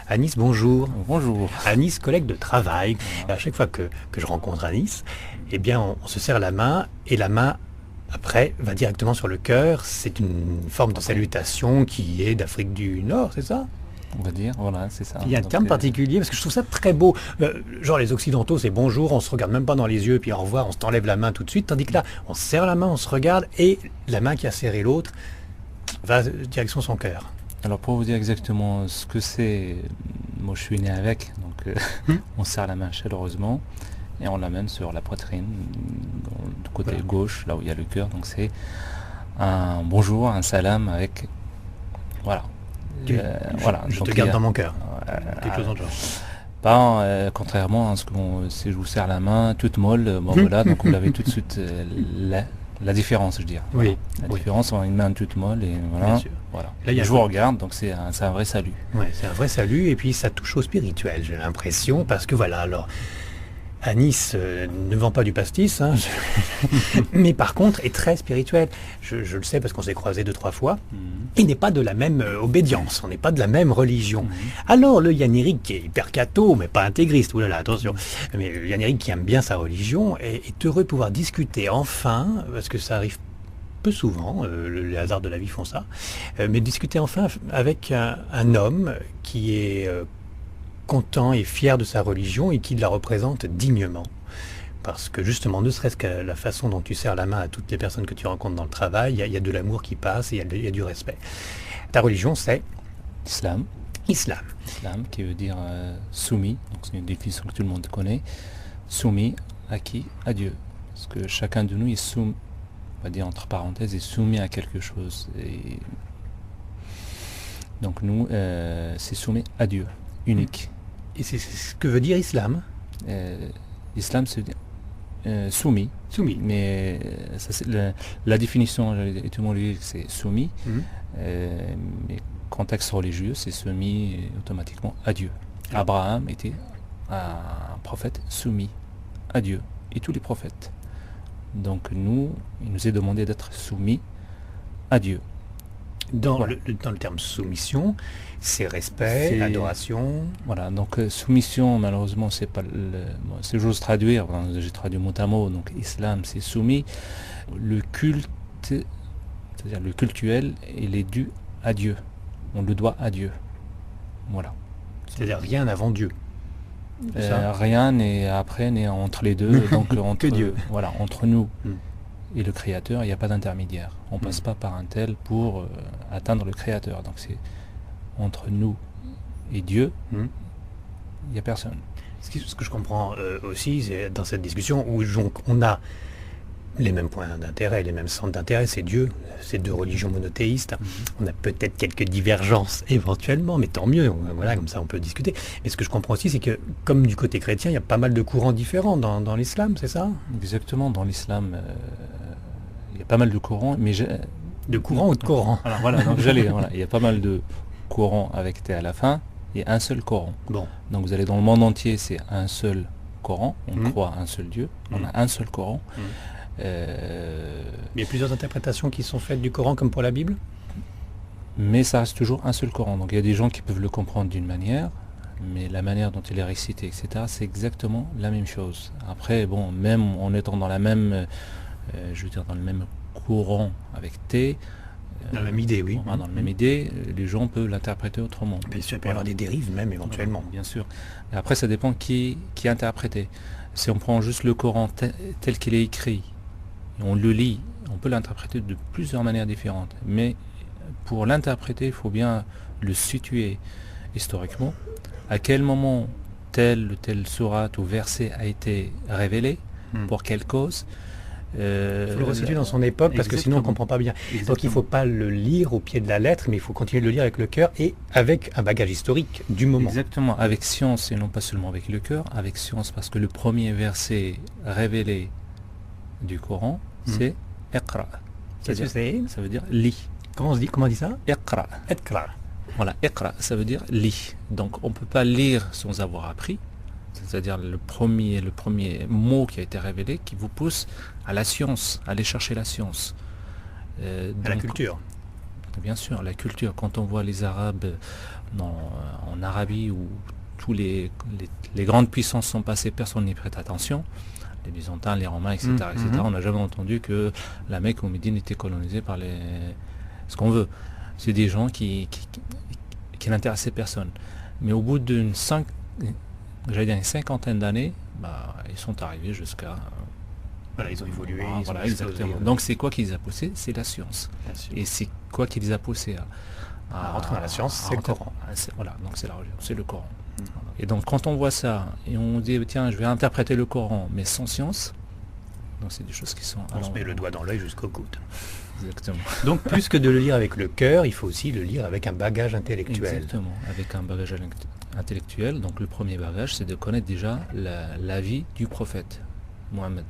Anis, bonjour. Bonjour. Anis, collègue de travail. À chaque fois que je rencontre Anis, eh bien, on se serre la main et la main, après, va directement sur le cœur. C'est une forme de salutation qui est d'Afrique du Nord, c'est ça? On va dire, voilà, c'est ça. Il y a un terme particulier parce que je trouve ça très beau. Genre les Occidentaux, c'est bonjour, on se regarde même pas dans les yeux, puis au revoir, on se t'enlève la main tout de suite. Tandis que là, on se serre la main, on se regarde et la main qui a serré l'autre va direction son cœur. Alors pour vous dire exactement ce que c'est, moi je suis né avec, donc on serre la main chaleureusement et on l'amène sur la poitrine, du côté gauche, là où il y a le cœur. Donc c'est un bonjour, un salam avec... Voilà. Je te garde dans mon cœur. Quelque chose en genre. Pas contrairement à ce qu'on, si je vous serre la main toute molle, bon voilà, donc vous avez tout de suite la différence, je dirais. Oui. La différence entre une main toute molle et voilà. Bien sûr. Voilà. Là, il y a je vous regarde, donc c'est un vrai salut. Ouais, c'est un vrai salut et puis ça touche au spirituel, j'ai l'impression, parce que voilà, alors Anis ne vend pas du pastis, hein, mais par contre est très spirituel. Je le sais parce qu'on s'est croisés 2-3 fois. Il n'est pas de la même obédience, on n'est pas de la même religion. Alors le Yann-Éric qui est hyper catho, mais pas intégriste, oulala, attention, mais le Yann-Éric qui aime bien sa religion est heureux de pouvoir discuter enfin, parce que ça arrive peu souvent, les hasards de la vie font ça, mais discuter enfin avec un homme qui est content et fier de sa religion et qui la représente dignement. Parce que justement, ne serait-ce que la façon dont tu serres la main à toutes les personnes que tu rencontres dans le travail, il y a de l'amour qui passe et il y a du respect. Ta religion, c'est Islam. Islam. Islam, qui veut dire soumis, donc c'est une définition que tout le monde connaît. Soumis à qui? À Dieu. Parce que chacun de nous est soumis, on va dire entre parenthèses, est soumis à quelque chose. Et donc nous, c'est soumis à Dieu, unique. Et c'est ce que veut dire Islam. Islam, c'est soumis. Soumis. Mais ça, c'est la définition étymologique, c'est soumis. Mais contexte religieux, c'est soumis automatiquement à Dieu. Abraham était un prophète soumis à Dieu et tous les prophètes. Donc nous, il nous est demandé d'être soumis à Dieu. Dans le terme soumission, c'est respect, adoration. Voilà, donc soumission, malheureusement, c'est pas si j'ose traduire, j'ai traduit mot à mot, donc islam, c'est soumis. Le culte, c'est-à-dire le cultuel, il est dû à Dieu. On le doit à Dieu. Voilà. C'est-à-dire rien avant Dieu. Rien n'est après, n'est entre les deux. Donc entre Dieu. Voilà, entre nous et le Créateur, il n'y a pas d'intermédiaire. On ne passe pas par un tel pour atteindre le Créateur. Donc c'est entre nous et Dieu, il n'y a personne. Ce que je comprends aussi, c'est dans cette discussion où on a les mêmes points d'intérêt, les mêmes centres d'intérêt, c'est Dieu, c'est deux religions monothéistes. On a peut-être quelques divergences éventuellement, mais tant mieux, voilà, comme ça on peut discuter. Mais ce que je comprends aussi, c'est que comme du côté chrétien, il y a pas mal de courants différents dans l'islam, c'est ça? Exactement, dans l'islam, il y a pas mal de courants, mais de courants ou de Coran? Alors voilà, donc il y a pas mal de courants avec T à la fin, et un seul Coran. Bon. Donc vous allez dans le monde entier, c'est un seul Coran, on croit à un seul Dieu, on a un seul Coran. Il y a plusieurs interprétations qui sont faites du Coran comme pour la Bible? Mais ça reste toujours un seul Coran. Donc il y a des gens qui peuvent le comprendre d'une manière, mais la manière dont il est récité, etc., c'est exactement la même chose. Après, bon, même en étant dans la même, je veux dire, dans le même courant avec T, dans la même idée, oui. Dans la même idée, les gens peuvent l'interpréter autrement. Bien sûr, il peut y avoir des dérives même éventuellement. Bien sûr. Et après, ça dépend qui est interprété. Si on prend juste le Coran tel qu'il est écrit, et on le lit, on peut l'interpréter de plusieurs manières différentes. Mais pour l'interpréter, il faut bien le situer historiquement. À quel moment telle ou telle sourate ou verset a été révélé, pour quelle cause. Il faut le resituer dans son époque, parce que sinon on ne comprend pas bien. Donc il ne faut pas le lire au pied de la lettre, mais il faut continuer de le lire avec le cœur et avec un bagage historique du moment. Exactement, avec science et non pas seulement avec le cœur, avec science parce que le premier verset révélé du Coran, c'est Iqra. Qu'est-ce que c'est? Ça veut dire lis. Comment on dit ça? Iqra. Iqra. Voilà, Iqra, ça veut dire lis. Donc on ne peut pas lire sans avoir appris. C'est-à-dire le premier mot qui a été révélé qui vous pousse à la science, à aller chercher la science. À la culture. Bien sûr, la culture, quand on voit les Arabes en Arabie où tous les grandes puissances sont passées, personne n'y prête attention. Les Byzantins, les Romains, etc. On n'a jamais entendu que la Mecque ou Médine était colonisée par ce qu'on veut. C'est des gens qui n'intéressaient personne. Mais au bout d'une cinquantaine d'années, ils sont arrivés jusqu'à... Voilà, ils ont évolué. Voilà, exactement. Donc c'est quoi qui les a poussés? C'est la science. Et c'est quoi qui les a poussés à rentrer dans la science? C'est le Coran. Voilà, donc c'est la religion, c'est le Coran. Et donc quand on voit ça, et on dit, tiens, je vais interpréter le Coran, mais sans science, donc c'est des choses qui sont... On se met le doigt dans l'œil jusqu'au coude. Exactement. Donc plus que de le lire avec le cœur, il faut aussi le lire avec un bagage intellectuel. Exactement, avec un bagage intellectuel. Donc le premier bagage, c'est de connaître déjà la vie du prophète, Mohammed.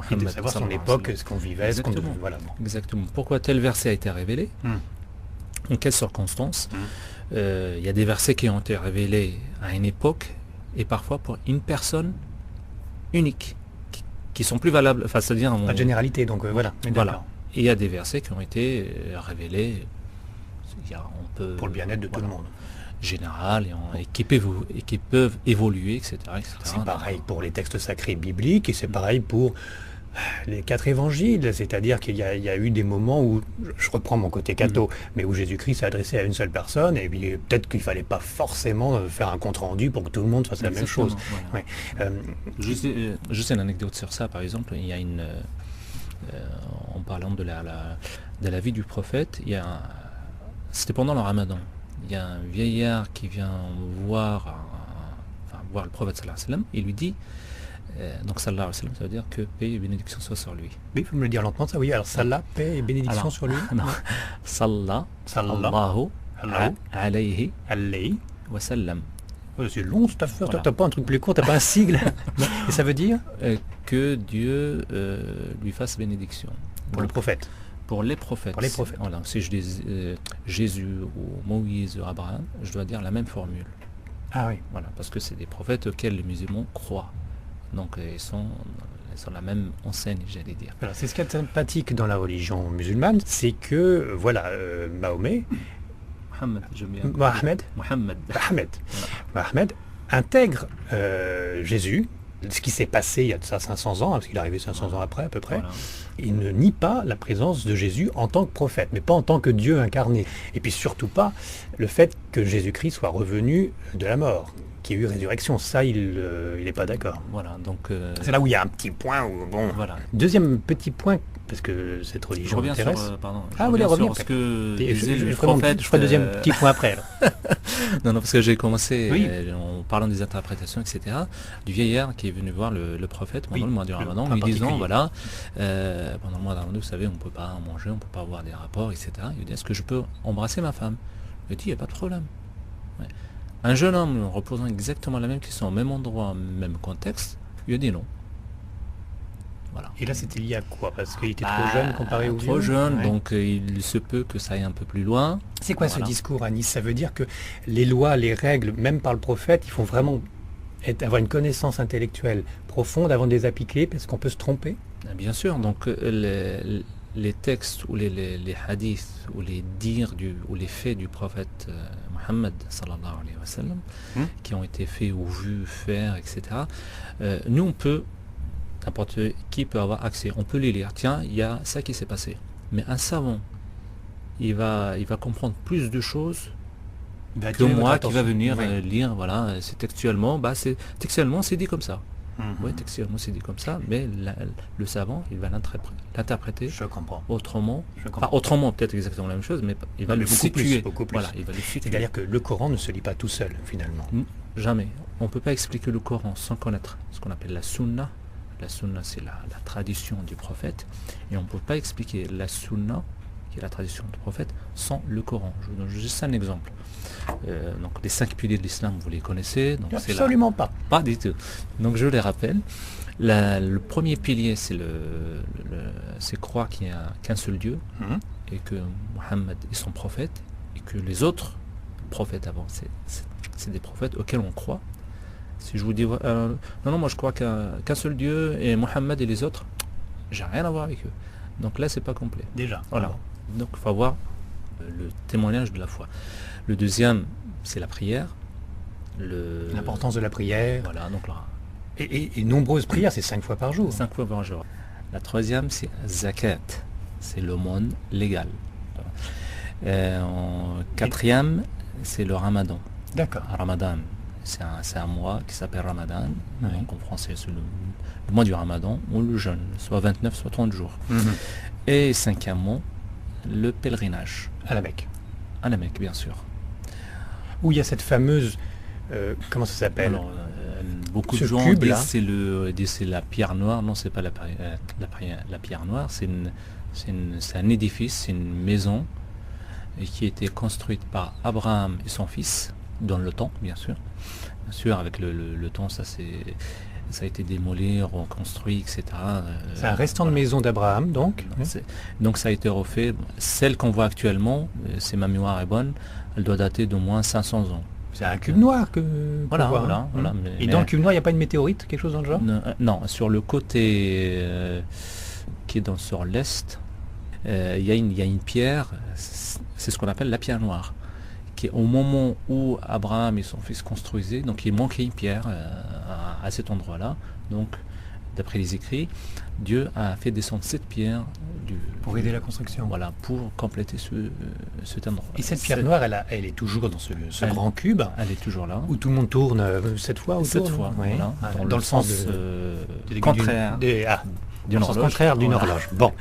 Et de savoir son époque, ce qu'on vivait, ce qu'on... Voilà, bon. Exactement. Pourquoi tel verset a été révélé, en quelles circonstances. Il y a des versets qui ont été révélés à une époque et parfois pour une personne unique, qui sont plus valables, enfin c'est-à-dire... Pas de généralité, donc voilà. Voilà. Et il y a des versets qui ont été révélés pour le bien-être de tout le monde. Général et qui peuvent évoluer, etc. C'est pareil pour les textes sacrés bibliques et c'est pareil pour les 4 évangiles, c'est-à-dire qu'il y a eu des moments où, je reprends mon côté catho, mais où Jésus-Christ s'est adressé à une seule personne et puis peut-être qu'il ne fallait pas forcément faire un compte-rendu pour que tout le monde fasse la même chose. Voilà. Ouais. Juste une anecdote sur ça, par exemple, il y a en parlant de la vie du prophète, c'était pendant le Ramadan. Il y a un vieillard qui vient voir le prophète sallallahu alayhi wa sallam et lui dit, donc sallallahu alayhi wa sallam, ça veut dire que paix et bénédiction soit sur lui. Oui, il faut me le dire lentement, ça oui. Alors salat, paix et bénédiction sur lui. Non. Sallallahu alayhi wa sallam. C'est long cette affaire, voilà. T'as pas un truc plus court, t'as pas un sigle. Et ça veut dire que Dieu lui fasse bénédiction. Pour le prophète. Pour les prophètes. Pour les prophètes. Voilà. Si je dis Jésus ou Moïse ou Abraham, je dois dire la même formule. Ah oui. Voilà, parce que c'est des prophètes auxquels les musulmans croient. Donc ils sont la même enseigne, j'allais dire. Voilà, c'est ce qui est sympathique dans la religion musulmane, c'est que Mahomet, Mohammed intègre Jésus, ce qui s'est passé il y a de ça 500 ans, parce qu'il est arrivé 500 ans après à peu près. Voilà. Il ne nie pas la présence de Jésus en tant que prophète, mais pas en tant que Dieu incarné. Et puis surtout pas le fait que Jésus-Christ soit revenu de la mort, qu'il y ait eu résurrection. Ça, il n'est pas d'accord. Voilà, donc c'est là où il y a un petit point où bon. Voilà. Deuxième petit point, parce que cette religion m'intéresse. Vous voulez revenir parce que je ferai deuxième petit point après. non, parce que j'ai commencé en parlant des interprétations, etc. Du vieillard qui est venu voir le prophète pendant le mois du Ramadan, lui disant voilà, pendant le mois du Ramadan, vous savez, on ne peut pas manger, on ne peut pas avoir des rapports, etc. Il dit est-ce que je peux embrasser ma femme? Il dit il n'y a pas de problème. Ouais. Un jeune homme reposant exactement la même question, au même endroit, même contexte, il a dit non. Voilà. Et là, c'était lié à quoi? Parce qu'il était trop jeune comparé au vieux. Trop jeune, donc il se peut que ça aille un peu plus loin. C'est quoi ce discours à Nice? Ça veut dire que les lois, les règles, même par le prophète, il faut vraiment avoir une connaissance intellectuelle profonde avant de les appliquer, parce qu'on peut se tromper? Bien sûr, donc les textes ou les hadiths ou les dires ou les faits du prophète Mohammed sallallahu alayhi wa sallam qui ont été faits ou vus faire, etc. Nous on peut, n'importe qui peut avoir accès, on peut les lire. Tiens, il y a ça qui s'est passé. Mais un savant, il va comprendre plus de choses que moi qui va venir lire. Voilà, c'est textuellement, textuellement c'est dit comme ça. Oui, textuellement c'est dit comme ça, mais le savant, il va l'interpréter autrement. Pas autrement, peut-être exactement la même chose, mais il va le situer. Beaucoup plus. Voilà, il va le situer. C'est-à-dire que le Coran ne se lit pas tout seul, finalement. Jamais. On ne peut pas expliquer le Coran sans connaître ce qu'on appelle la sunna. La sunna, c'est la tradition du prophète. Et on ne peut pas expliquer la sunna, qui est la tradition du prophète, sans le Coran. Je vous donne juste un exemple. Donc les 5 piliers de l'islam, vous les connaissez. Donc absolument pas. Pas du tout. Donc je les rappelle. Le premier pilier, c'est croire qu'il n'y a qu'un seul Dieu et que Mohammed est son prophète et que les autres prophètes avant, c'est des prophètes auxquels on croit. Si je vous dis non, moi je crois qu'un seul Dieu et Mohammed et les autres, j'ai rien à voir avec eux. Donc là c'est pas complet. Déjà. Voilà. Donc il faut avoir le témoignage de la foi. Le deuxième, c'est la prière. L'importance de la prière. Voilà, donc là, Et nombreuses prières, c'est 5 fois par jour. 5 fois par jour. La troisième, c'est zakat. C'est l'aumône légale. En quatrième, c'est le ramadan. D'accord. Ramadan, c'est un mois qui s'appelle Ramadan. Oui. Donc en français, c'est le mois du Ramadan, ou le jeûne, soit 29, soit 30 jours. Mhm. Et cinquièmement, le pèlerinage. À la Mecque. À la Mecque, bien sûr. Où il y a cette fameuse... comment ça s'appelle? Alors, beaucoup Ce de gens cube, disent là. c'est la pierre noire. Non, c'est pas la pierre noire. C'est un édifice, c'est une maison qui a été construite par Abraham et son fils dans le temps, bien sûr. Bien sûr, avec le temps, ça a été démoli, reconstruit, etc. C'est un restant de voilà. maison d'Abraham, donc. Donc ça a été refait. Celle qu'on voit actuellement, si ma mémoire est bonne, elle doit dater d'au moins 500 ans. C'est un cube noir que Voilà, qu'on voit, voilà, hein. voilà. Et dans le cube noir, il n'y a pas une météorite, quelque chose dans le genre? Non, sur le côté qui est sur l'est, il y a une pierre, c'est ce qu'on appelle la pierre noire, qui est au moment où Abraham et son fils construisaient, donc il manquait une pierre à cet endroit-là. Donc, d'après les écrits, Dieu a fait descendre cette pierre Pour aider la construction. Voilà, pour compléter cet endroit. Et cette pierre noire, elle est toujours dans ce grand cube, Elle est toujours là. où tout le monde tourne 7 fois autour. Cette fois, Oui. voilà, Dans le sens contraire dans le sens contraire d'une horloge. Bon,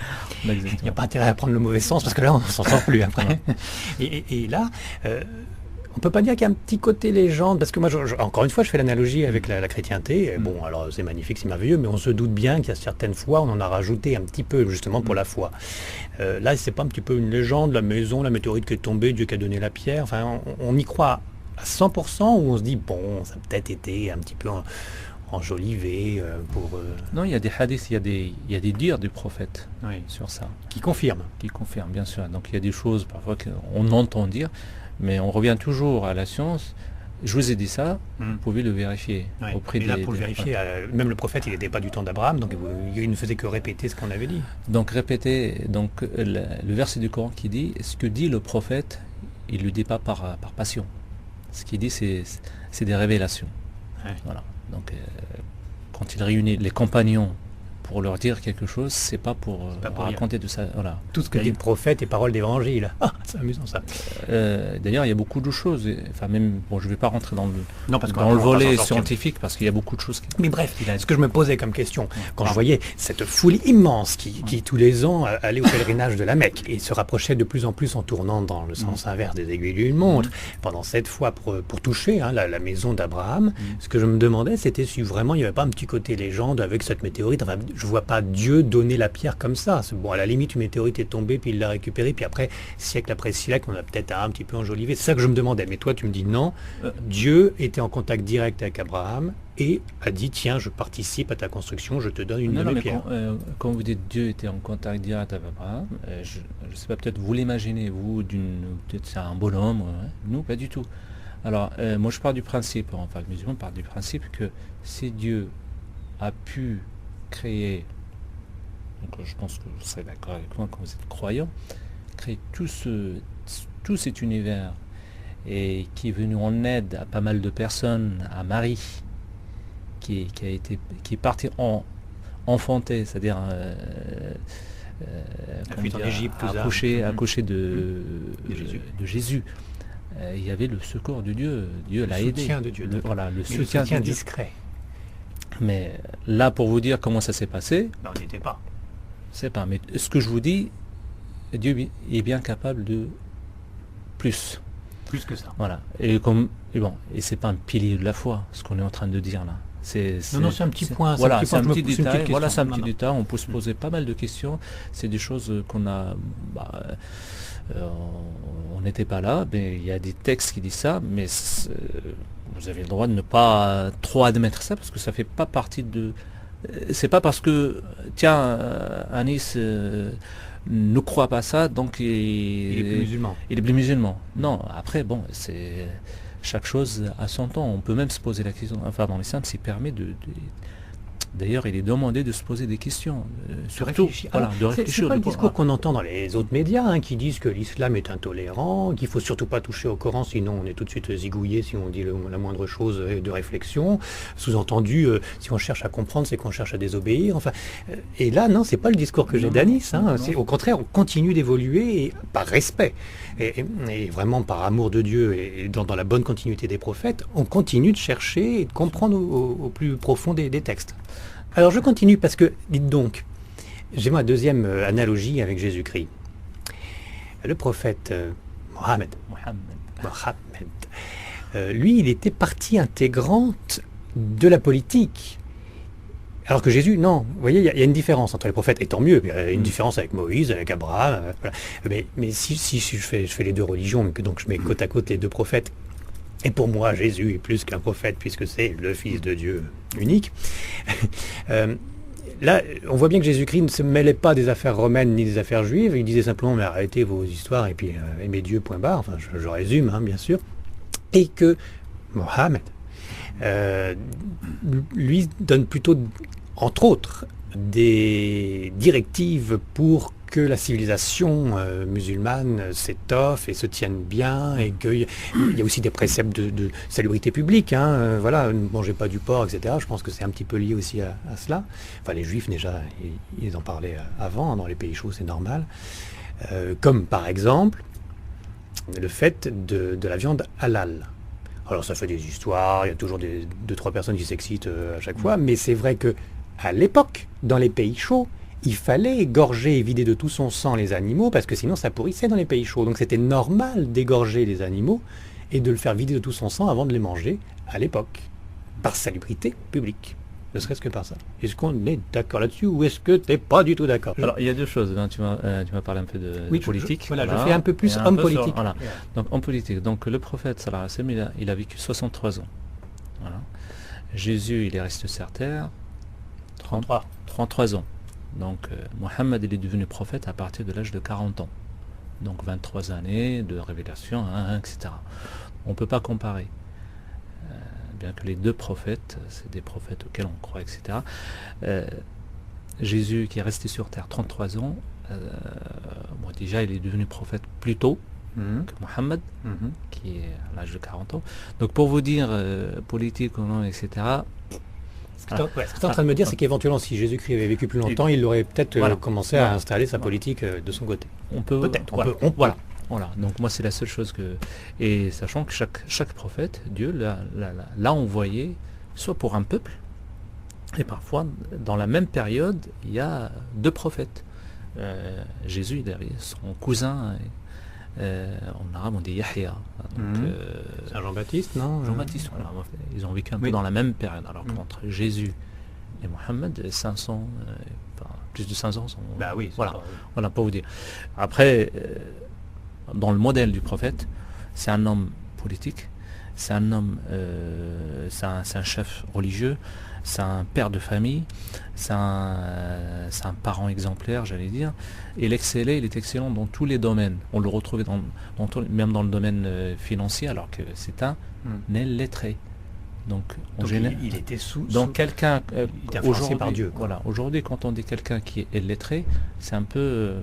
il n'y a pas intérêt à prendre le mauvais sens parce que là, on s'en sort plus après. Et là, on peut pas dire qu'il y a un petit côté légende, parce que moi, encore une fois, je fais l'analogie avec la chrétienté. Et bon, alors c'est magnifique, c'est merveilleux, mais on se doute bien qu'il y a certaines fois, on en a rajouté un petit peu justement pour la foi. Là, c'est pas un petit peu une légende, la maison, la météorite qui est tombée, Dieu qui a donné la pierre. Enfin, on y croit à 100% ou on se dit bon, ça a peut-être été un petit peu enjolivé pour... Non, il y a des hadiths, il y a des dires du prophète sur ça. Qui confirme. Qui confirme, bien sûr. Donc il y a des choses parfois qu'on entend dire, mais on revient toujours à la science. Je vous ai dit ça, vous pouvez le vérifier. Auprès là, pour le vérifier, même le prophète, il n'était pas du temps d'Abraham, donc il ne faisait que répéter ce qu'on avait dit. Donc répéter, donc le verset du Coran qui dit, ce que dit le prophète, il ne le dit pas par passion. Ce qu'il dit, c'est des révélations. Voilà. Donc, quand il réunit les compagnons pour leur dire quelque chose, c'est pas pour raconter de ça. Voilà. Tout ce que dit le prophète est parole d'évangile. Ah, c'est amusant ça. D'ailleurs, il y a beaucoup de choses. Enfin, même, bon, je vais pas rentrer dans le dans le volet scientifique parce qu'il y a beaucoup de choses. Mais bref, ce que je me posais comme question quand je voyais cette foule immense qui tous les ans allait au pèlerinage de la Mecque et se rapprochait de plus en plus en tournant dans le sens inverse des aiguilles d'une montre pendant 7 fois pour toucher la maison d'Abraham. Ce que je me demandais, c'était si vraiment il n'y avait pas un petit côté légende avec cette météorite. Enfin, je vois pas Dieu donner la pierre comme ça. Bon, à la limite, une météorite est tombée, puis il l'a récupérée, puis après, siècle après siècle, on a peut-être un petit peu enjolivé. C'est ça que je me demandais. Mais toi, tu me dis non. Dieu était en contact direct avec Abraham et a dit, tiens, je participe à ta construction, je te donne une de mes pierres. Quand vous dites Dieu était en contact direct avec Abraham, je ne sais pas, peut-être vous l'imaginez, vous, peut-être c'est un bonhomme. Nous, pas du tout. Alors, moi, je pars du principe, enfin, le musulman part du principe que si Dieu a pu créer, donc je pense que vous serez d'accord avec moi quand vous êtes croyant, créer tout cet univers et qui est venu en aide à pas mal de personnes, à Marie, qui est partie enfanter, c'est-à-dire accoucher de Jésus. Il y avait le secours de Dieu. Dieu l'a aidé. Le soutien discret. Mais là, pour vous dire comment ça s'est passé, on n'y était pas. C'est pas. Mais ce que je vous dis, Dieu est bien capable de plus. Plus que ça. Voilà. Et c'est pas un pilier de la foi, ce qu'on est en train de dire là. C'est un petit point. Voilà, c'est un petit détail. Voilà, c'est un petit détail. On peut se poser pas mal de questions. C'est des choses qu'on a. On n'était pas là, mais il y a des textes qui disent ça, mais vous avez le droit de ne pas trop admettre ça parce que ça fait pas partie de. C'est pas parce que tiens, Anis ne croit pas ça, donc il est plus musulman. Il est plus musulman. Non, après bon, c'est chaque chose à son temps. On peut même se poser la question. Enfin, dans l'islam, c'est permis D'ailleurs, il est demandé de se poser des questions, surtout réfléchir. voilà, Alors, de réfléchir. c'est pas le de- discours qu'on entend dans les autres médias, hein, qui disent que l'islam est intolérant, qu'il faut surtout pas toucher au Coran, sinon on est tout de suite zigouillé si on dit la moindre chose de réflexion. Sous-entendu, si on cherche à comprendre, c'est qu'on cherche à désobéir. Enfin, et là, non, c'est pas le discours que j'ai Non, d'Anis. Hein. non. C'est, au contraire, on continue d'évoluer par respect et vraiment par amour de Dieu et dans la bonne continuité des prophètes, on continue de chercher et de comprendre au plus profond des textes. Alors je continue parce que, dites donc, j'ai ma deuxième analogie avec Jésus-Christ. Le prophète Mohammed, lui, il était partie intégrante de la politique. Alors que Jésus, non. Vous voyez, il y a une différence entre les prophètes, et tant mieux. Il y a une différence avec Moïse, avec Abraham. Voilà. Mais si je fais les deux religions, donc je mets côte à côte les deux prophètes, et pour moi, Jésus est plus qu'un prophète, puisque c'est le Fils de Dieu unique. Là, on voit bien que Jésus-Christ ne se mêlait pas des affaires romaines ni des affaires juives. Il disait simplement, mais arrêtez vos histoires et puis aimez Dieu, point barre. Enfin, je résume, hein, bien sûr. Et que Mohammed, lui, donne plutôt, entre autres, des directives pour que la civilisation musulmane s'étoffe et se tienne bien, et qu'il y a aussi des préceptes de salubrité publique, hein, voilà, ne mangez pas du porc, etc. Je pense que c'est un petit peu lié aussi à cela. Enfin, les juifs, déjà, ils en parlaient avant, hein, dans les pays chauds, c'est normal. Comme, par exemple, le fait de la viande halal. Alors, ça fait des histoires, il y a toujours deux, trois personnes qui s'excitent à chaque fois, mais c'est vrai que à l'époque, dans les pays chauds, il fallait égorger et vider de tout son sang les animaux, parce que sinon ça pourrissait dans les pays chauds. Donc c'était normal d'égorger les animaux et de le faire vider de tout son sang avant de les manger à l'époque, par salubrité publique. Ne serait-ce que par ça. Est-ce qu'on est d'accord là-dessus ou est-ce que tu n'es pas du tout d'accord? Alors, il y a deux choses. Hein. Tu m'as parlé un peu de politique. Je fais un peu plus Et homme peu politique. Voilà. Donc, homme politique. Donc, le prophète, sallallahu alayhi wa sallam, il a vécu 63 ans. Voilà. Jésus, il est resté sur terre 33 ans. Donc, Mohammed, il est devenu prophète à partir de l'âge de 40 ans. Donc, 23 années de révélation, hein, etc. On ne peut pas comparer. Bien que les deux prophètes, c'est des prophètes auxquels on croit, etc. Jésus, qui est resté sur terre 33 ans, bon, déjà, il est devenu prophète plus tôt que Mohammed, qui est à l'âge de 40 ans. Donc, pour vous dire, politique ou non, etc., ce que tu es en train de me dire, c'est qu'éventuellement, si Jésus-Christ avait vécu plus longtemps, il aurait peut-être commencé à installer sa politique de son côté. On peut, peut-être. Voilà. Donc moi, c'est la seule chose que... Et sachant que chaque prophète, Dieu l'a envoyé, soit pour un peuple, et parfois, dans la même période, il y a deux prophètes. Jésus, il avait son cousin... en arabe on dit Yahya. C'est un Jean-Baptiste, non? Jean-Baptiste, voilà. Ils ont vécu un peu dans la même période. Alors qu'entre Jésus et Mohammed, 500, plus de 500 sont... Bah oui, voilà, pour vous dire. Après, dans le modèle du prophète, c'est un homme politique, c'est un homme, c'est un chef religieux, c'est un père de famille, c'est un parent exemplaire, j'allais dire. Et il est excellent dans tous les domaines. On le retrouvait même dans le domaine financier, alors que c'est un illettré. Donc il était quelqu'un aujourd'hui par Dieu. Voilà, aujourd'hui, quand on dit quelqu'un qui est illettré, c'est un peu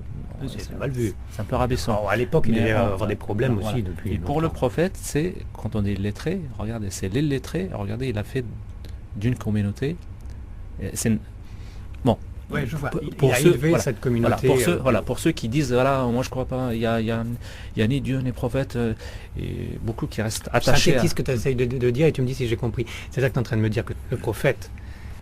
c'est mal vu. C'est un peu rabaissant. Alors, à l'époque, il y avait avoir des problèmes aussi depuis. Et pour le prophète, c'est quand on dit illettré, regardez, c'est l'illettré. Regardez, il a fait d'une communauté. C'est bon. Ouais, je vois. Il a élevé cette communauté. Pour ceux qui disent, voilà, moi je crois pas, il y a ni Dieu ni prophète, et beaucoup qui restent attachés. Synthétise ce que tu essayes de dire et tu me dis si j'ai compris. C'est ça que tu es en train de me dire, que le prophète,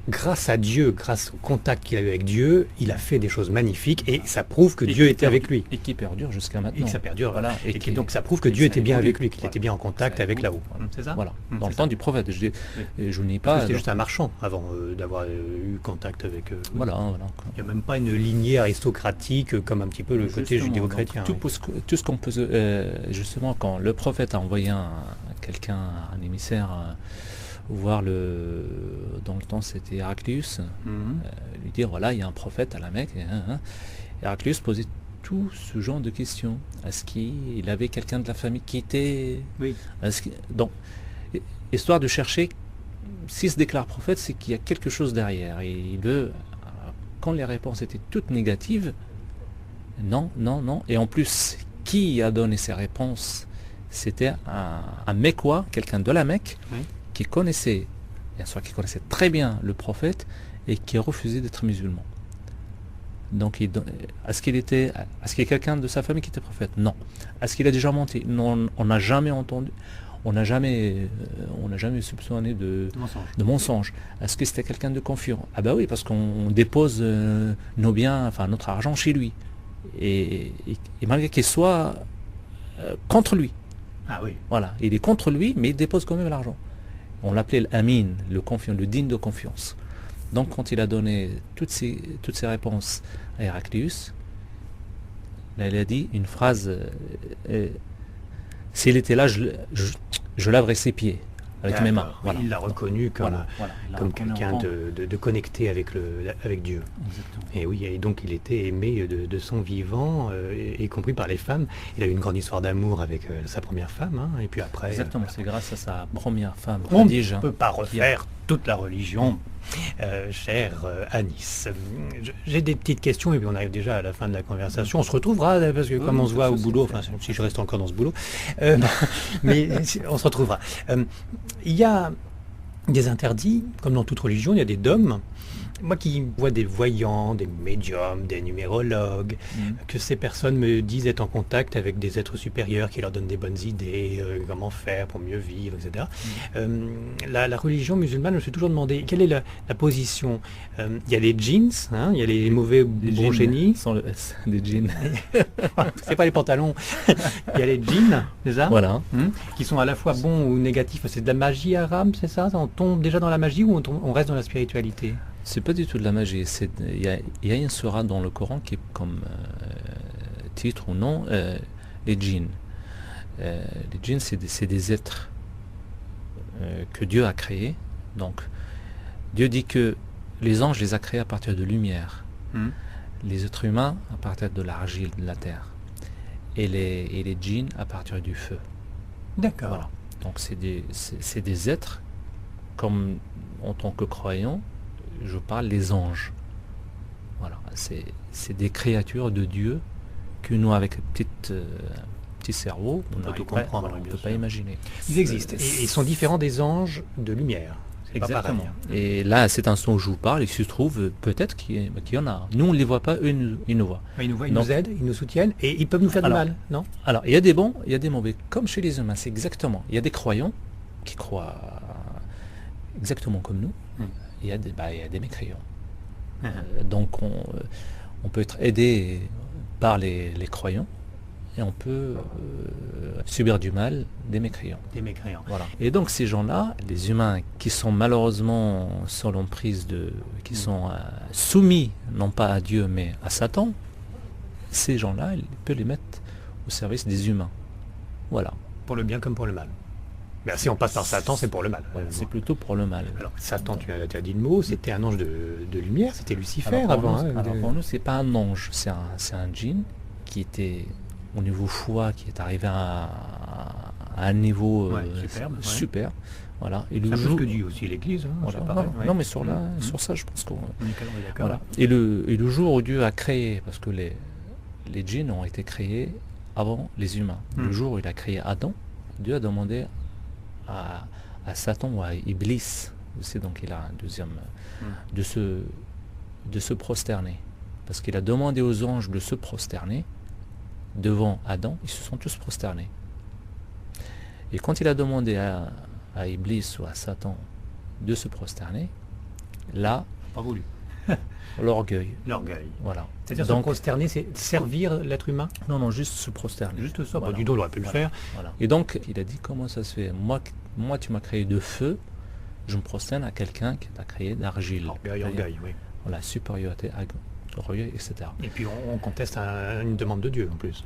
grâce à Dieu, grâce au contact qu'il a eu avec Dieu, il a fait des choses magnifiques et ça prouve que Dieu était avec lui. Et qui perdure jusqu'à maintenant. Et que ça perdure, voilà. Et donc ça prouve que Dieu était bien avec lui, qu'il était bien en contact avec là-haut. C'est ça. Voilà. Dans le temps du prophète, je nie pas. C'était juste un marchand avant d'avoir eu contact avec. Voilà. Il n'y a même pas une lignée aristocratique comme un petit peu le côté judéo-chrétien. Tout ce qu'on peut, justement, quand le prophète a envoyé un émissaire. Voir dans le temps c'était Héraclius, lui dire voilà, il y a un prophète à la Mecque. Héraclius posait tout ce genre de questions. Est-ce qu'il avait quelqu'un de la famille qui était... Oui. Donc, histoire de chercher s'il se déclare prophète, c'est qu'il y a quelque chose derrière. Et il veut, quand les réponses étaient toutes négatives, non, non, non. Et en plus, qui a donné ces réponses? C'était un Mecquois, quelqu'un de la Mecque, qui connaissait, bien sûr, qui connaissait très bien le prophète et qui refusait d'être musulman. Donc, est-ce qu'il y a quelqu'un de sa famille qui était prophète? Non. Est-ce qu'il a déjà menti? Non, on n'a jamais entendu. On n'a jamais soupçonné de mensonge. Est-ce que c'était quelqu'un de confiant? Ah bah oui, parce qu'on dépose nos biens, enfin notre argent chez lui. Et malgré qu'il soit contre lui. Ah oui. Voilà, il est contre lui, mais il dépose quand même l'argent. On l'appelait l'amin, le confiant, le digne de confiance. Donc quand il a donné toutes ces réponses à Héraclius, là, il a dit une phrase, s'il était là, je laverais ses pieds avec mes mains. Voilà. Il l'a reconnu comme quelqu'un de connecté avec Dieu. Exactement. Et oui, et donc il était aimé de son vivant, y compris par les femmes. Il a eu une grande histoire d'amour avec sa première femme, hein, et puis après... Exactement, c'est grâce à sa première femme. On ne peut pas refaire toute la religion, cher Anis. J'ai des petites questions, et puis on arrive déjà à la fin de la conversation. On se retrouvera, parce que comme on se voit au boulot, enfin si je reste encore dans ce boulot, mais on se retrouvera. Il y a des interdits, comme dans toute religion, il y a des dogmes. Moi qui vois des voyants, des médiums, des numérologues, que ces personnes me disent être en contact avec des êtres supérieurs qui leur donnent des bonnes idées, comment faire pour mieux vivre, etc. La religion musulmane, je me suis toujours demandé quelle est la position. Il y a les djinns, hein, il y a les mauvais bons génies. Sans le S, des djinns. C'est pas les pantalons. Il y a les djinns, c'est ça? Voilà. Qui sont à la fois bons ou négatifs. C'est de la magie arabe, c'est ça? On tombe déjà dans la magie ou on reste dans la spiritualité? C'est pas du tout de la magie. Il y a une sourate dans le Coran qui est comme titre ou nom, les djinns. Les djinns, c'est des êtres que Dieu a créés. Donc, Dieu dit que les anges les a créés à partir de lumière. Les êtres humains à partir de l'argile, de la terre. Et les djinns à partir du feu. D'accord. Voilà. Donc, c'est des êtres, comme en tant que croyants, je parle des anges. Voilà, c'est des créatures de Dieu que nous, avec un petit cerveau, on ne peut pas imaginer. Ils existent. Et ils sont différents des anges de lumière. Exactement. Et là, à cet instant où je vous parle, il se trouve peut-être qu'il y en a. Nous, on ne les voit pas, eux, ils nous voient. Ils nous voient, ils nous aident, ils nous soutiennent, et ils peuvent nous faire du mal, non? Alors, il y a des bons, il y a des mauvais. Comme chez les humains, c'est exactement. Il y a des croyants qui croient exactement comme nous. Il y a des mécréants. Donc on peut être aidé par les croyants et on peut subir du mal des mécréants. Des mécréants. Voilà. Et donc ces gens-là, les humains qui sont malheureusement sous l'emprise qui sont soumis non pas à Dieu mais à Satan, ces gens-là, il peut les mettre au service des humains. Voilà. Pour le bien comme pour le mal. Mais si on passe par Satan, c'est pour le mal. C'est plutôt pour le mal. Alors, Satan, tu as dit le mot, c'était un ange de lumière, c'était Lucifer avant. Alors pour nous, c'est pas un ange, c'est un djinn qui était au niveau foi, qui est arrivé à un niveau super. Voilà. Et c'est un peu ce que dit aussi l'Église. Hein, voilà. Non, mais sur ça, je pense qu'on... Voilà. Et le jour où Dieu a créé, parce que les djinns ont été créés avant les humains. Le jour où il a créé Adam, Dieu a demandé à Satan ou à Iblis, c'est donc il a un deuxième, de se prosterner. Parce qu'il a demandé aux anges de se prosterner devant Adam, ils se sont tous prosternés. Et quand il a demandé à Iblis ou à Satan de se prosterner, là, pas voulu. L'orgueil. Voilà. C'est-à-dire se prosterner, c'est servir l'être humain? Non, juste se prosterner. Juste ça, voilà. Du dos, il aurait pu le faire. Voilà. Et donc, il a dit, comment ça se fait? Moi, tu m'as créé de feu, je me prosterne à quelqu'un qui t'a créé d'argile. Orgueil, oui. Voilà, supériorité, orgueil, etc. Et puis on conteste une demande de Dieu en plus.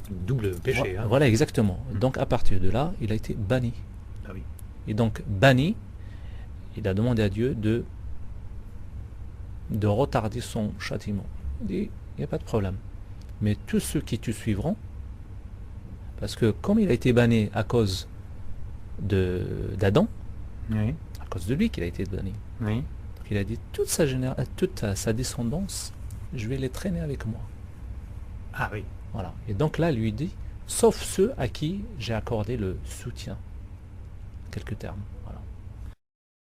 Double péché. Voilà, exactement. Donc à partir de là, il a été banni. Ah oui. Et donc, banni, il a demandé à Dieu de retarder son châtiment. Il dit, il n'y a pas de problème. Mais tous ceux qui te suivront, parce que comme il a été banni à cause d'Adam, à cause de lui qu'il a été donné. Oui. Donc il a dit toute sa descendance, je vais les traîner avec moi. Ah oui. Voilà. Et donc là, lui dit, sauf ceux à qui j'ai accordé le soutien. Quelques termes. Voilà.